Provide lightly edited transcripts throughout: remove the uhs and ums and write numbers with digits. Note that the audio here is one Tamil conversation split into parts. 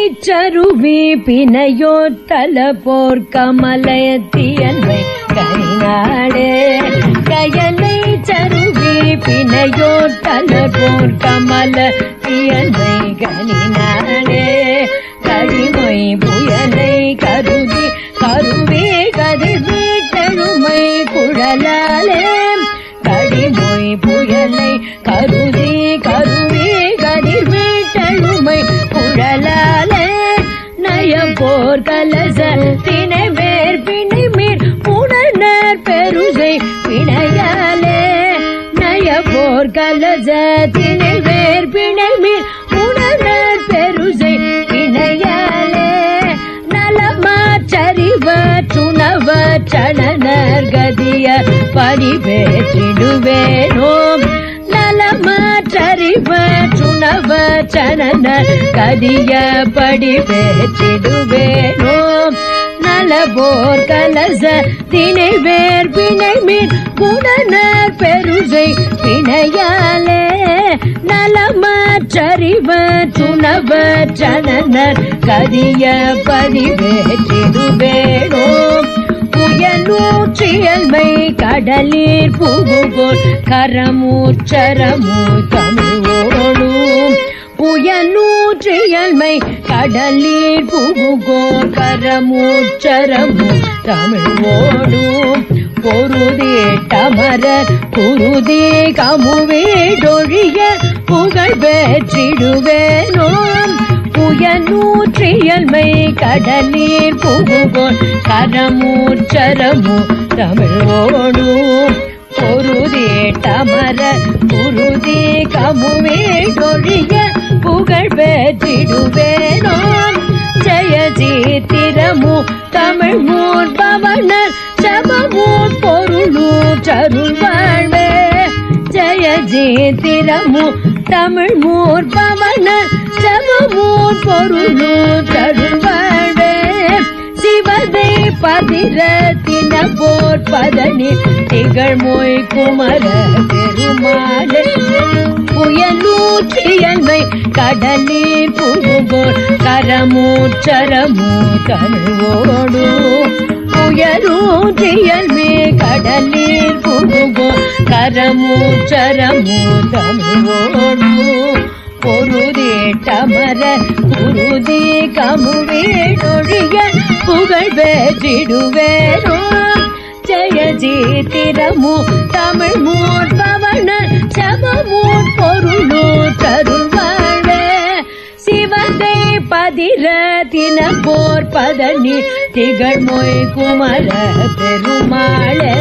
சருவி பிணையோத்தல போர் கமலத்தியன்மை கனிநாடே கயலை சருவி பிணையோத்தல போர் கமலத்தியன்மை கனிநாடே கடிமொய் புயலை கருதி கருவே கதிர் வீட்டெழுமை குழலாலே கடிமொய் புயலை கருதி கருவே கதிர் வீட்டெழுமை குழலாலே நயம்போர் கலச தினை வேர் பிணை மீர் புணர் பெருசை பிணையாலே நயம்போர் கலச தினை வேர் பிணை மீர் புணர் பெருசை பிணையாலே நலமாச்சரிவ சுணவ சணனர் கதிய பணிவேற்றிடுவேனோம் நலமாச்சரிவ சுணவ சணனர் கதிய படிவேற்றிடுவேனோம் நலபோர் கலச தினை வேர் பிணை மீன் குணனர் பெருசை பிணையாலே நலமாச்சரிவ சுணவ சணனர் கதிய பதிவேற்றிடுவேனோம் புயலூற்றியல்மை கடலில் புகுகோள் கரமூச்சரமூ தமிழோடும் புயலூற்றியல்மை கடலில் புகுகோள் கரமூச்சரமூ தமிழோடும் பொருதேட்டமரர் குருதி கமுவேடொழிய புகழ் பெற்றிடுவேனோம் புயலூற்றியல்மை கடலில் புகுகோள் கரமூச்சரமூ தமிழோடும் பொருதேட்டமரர் குருதி கமுவேடொழிய புகழ் பெற்றிடுவேனோம் ஜெய ஜீத்திரமு தமிழ் மூர்பவனர் சபமூர் பொருளூற்றருள் வாழ்வே ஜெய ஜீத்திரமு தமிழ் மூர்பவனர் சபமூர் பொருளூற்றருள் வாழ்வே சிவதை பதிரத்தின போர் பதனி திகழ்மொய் குமர பெருமாளே புயலூற்றியல்மை கடலில் புகுகோள் கரமூச்சரமூ தமிழோடு புயலூற்றியல்மை கடலில் புகுகோள் கரமூச்சரமூ தமிழோடு பொருதேட்டமர குருதி கமுவேடொழிய புகழ் பெற்றிடுவேனோ ஜெய ஜீத்திரமு தமிழ் மூர்பவனர் சபமூர் பொருளூற்றருள் வாழ்வே சிவதை பதிரத்தின போர் பதனி திகழ்மொய் குமர பெருமாளே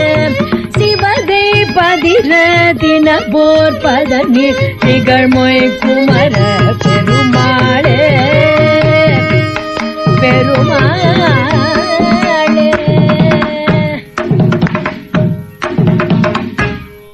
சிவதை பதிரத்தின போர் பதனி திகழ்மொய் குமர பெருமாளே பெருமாள்